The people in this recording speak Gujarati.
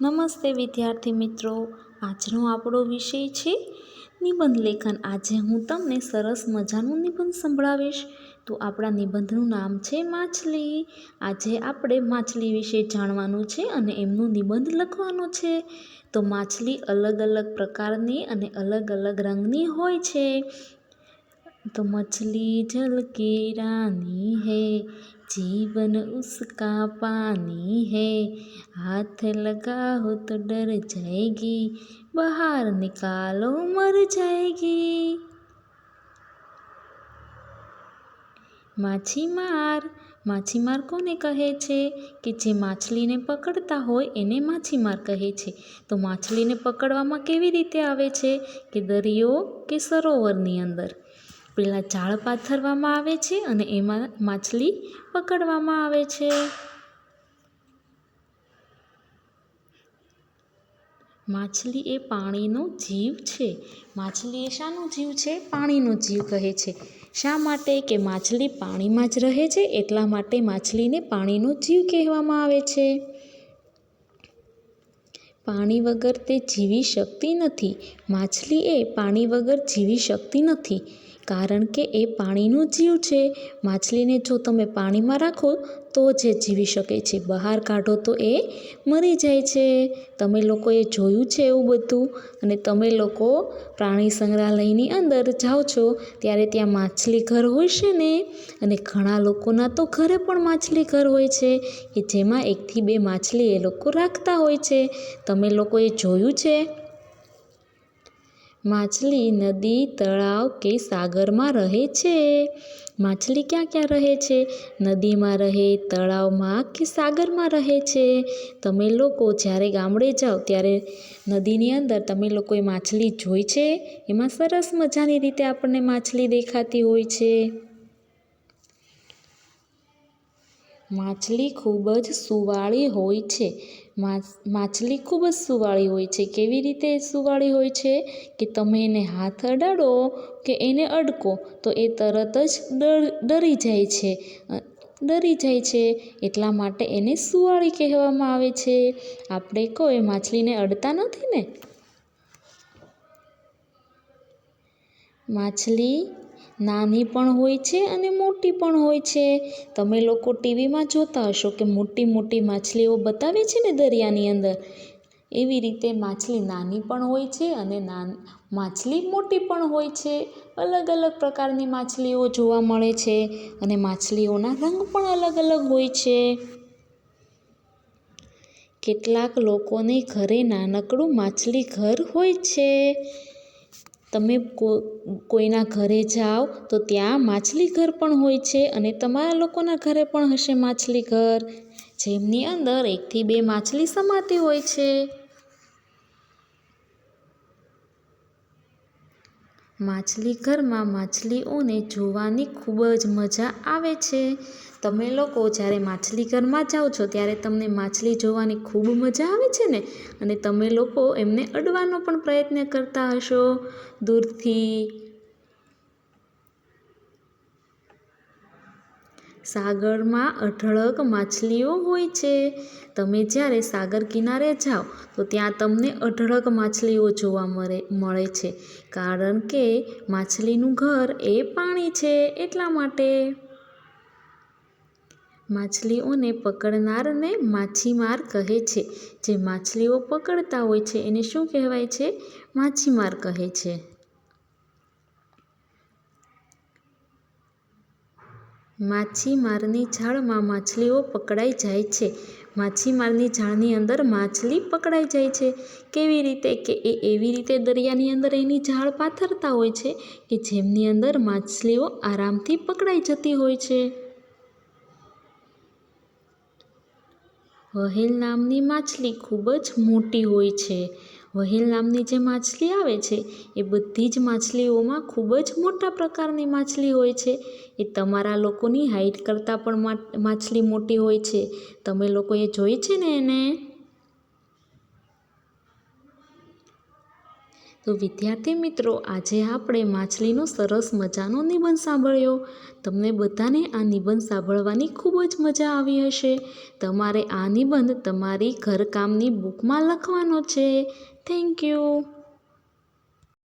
નમસ્તે વિદ્યાર્થી મિત્રો, આજનો આપણો વિષય છે નિબંધ લેખન। આજે હું તમને સરસ મજાનું નિબંધ સંભળાવીશ। તો આપણા નિબંધનું નામ છે માછલી। આજે આપણે માછલી વિશે જાણવાનું છે અને એમનું નિબંધ લખવાનો છે। તો માછલી અલગ અલગ પ્રકારની અને અલગ અલગ રંગની હોય છે। तो मछली जल की रानी है, जीवन उसका पानी है, हाथ लगाओ तो डर जाएगी, बाहर निकालो मर जाएगी। માછીમાર માછીમાર કોને કહે છે કે જે માછલીને પકડતા હોય એને માછીમાર કહે છે। તો માછલીને પકડવામાં કેવી રીતે આવે છે કે દરિયો કે સરોવરની અંદર પેલા જાળ પાથરવામાં આવે છે અને એમાં માછલી પકડવામાં આવે છે। માછલી એ પાણીનો જીવ છે। માછલી એ શાનો જીવ છે? પાણીનો જીવ કહે છે। શા માટે? કે માછલી પાણીમાં જ રહે છે, એટલા માટે માછલીને પાણીનો જીવ કહેવામાં આવે છે। પાણી વગર તે જીવી શકતી નથી। માછલી એ પાણી વગર જીવી શકતી નથી, કારણ કે એ પાણીનો જીવ છે। માછલીને જો તમે પાણીમાં રાખો તો જ એ જીવી શકે છે, બહાર કાઢો તો એ મરી જાય છે। તમે લોકોએ જોયું છે એવું બધું, અને તમે લોકો પ્રાણી સંગ્રહાલયની અંદર જાઓ છો ત્યારે ત્યાં માછલી ઘર હોય છે ને, અને ઘણા લોકોના તો ઘરે પણ માછલી ઘર હોય છે કે જેમાં 1 થી 2 માછલી એ લોકો રાખતા હોય છે। તમે લોકોએ જોયું છે? માછલી નદી, તળાવ કે સાગરમાં રહે છે। માછલી ક્યાં ક્યાં રહે છે? નદીમાં રહે, તળાવમાં કે સાગરમાં રહે છે। તમે લોકો જ્યારે ગામડે જાઓ ત્યારે નદીની અંદર તમે લોકોએ માછલી જોઈ છે? એમાં સરસ મજાની રીતે આપણને માછલી દેખાતી હોય છે। માછલી ખૂબ જ સુંવાળી હોય છે। માછલી ખૂબ જ સુંવાળી હોય છે। કેવી રીતે સુંવાળી હોય છે? કે તમે એને હાથ અડાડો કે એને અડકો તો એ તરત જ ડરી જાય છે। એટલા માટે એને સુંવાળી કહેવામાં આવે છે। આપણે કોઈ માછલીને અડતા નથી ને? માછલી નાની પણ હોય છે અને મોટી પણ હોય છે। તમે લોકો ટીવીમાં જોતા હશો કે મોટી મોટી માછલીઓ બતાવે છે ને દરિયાની અંદર, એવી રીતે માછલી નાની પણ હોય છે અને માછલી મોટી પણ હોય છે। અલગ અલગ પ્રકારની માછલીઓ જોવા મળે છે અને માછલીઓના રંગ પણ અલગ અલગ હોય છે। કેટલાક લોકોને ઘરે નાનકડું માછલી ઘર હોય છે। તમે કોઈના ઘરે જાઓ તો ત્યાં માછલી ઘર પણ હોય છે, અને તમારા લોકોના ઘરે પણ હશે માછલી ઘર, જેમની અંદર 1 થી 2 માછલી સમાતી હોય છે। માછલી ઘરમાં માછલીઓને જોવાની ખૂબ જ મજા આવે છે। તમે લોકો જ્યારે માછલી ઘરમાં જાઓ છો ત્યારે તમને માછલી જોવાની ખૂબ મજા આવે છે ને, અને તમે લોકો એમને અડવાનો પણ પ્રયત્ન કરતા હશો દૂરથી। સાગરમાં અઢળક માછલીઓ હોય છે। તમે જ્યારે સાગર કિનારે જાઓ તો ત્યાં તમને અઢળક માછલીઓ જોવા મળે છે, કારણ કે માછલીનું ઘર એ પાણી છે, એટલા માટે। માછલીઓને પકડનારને માછીમાર કહે છે। જે માછલીઓ પકડતા હોય છે એને શું કહેવાય છે? માછીમાર કહે છે। માછીમારની જાળમાં માછલીઓ પકડાઈ જાય છે। માછીમારની જાળની અંદર માછલી પકડાઈ જાય છે। કેવી રીતે? કે એ એવી રીતે દરિયાની અંદર એની જાળ પાથરતા હોય છે કે જેમની અંદર માછલીઓ આરામથી પકડાઈ જતી હોય છે। વ્હેલ નામની માછલી ખૂબ જ મોટી હોય છે। વ્હેલ નામની જે માછલી આવે છે એ બધી જ માછલીઓમાં ખૂબ જ મોટા પ્રકારની માછલી હોય છે। એ તમારા લોકોની હાઈટ કરતાં પણ માછલી મોટી હોય છે। તમે લોકોએ જોઈ છે ને એને? તો તો વિદ્યાર્થી મિત્રો, આજે આપણે માછલીનો સરસ મજાનો નિબંધ સાંભળ્યો. તમને બધાને આ નિબંધ સાંભળવાની ખૂબ જ મજા આવી હશે. તમારે આ નિબંધ તમારી ઘરકામની બુકમાં લખવાનો છે. Thank you.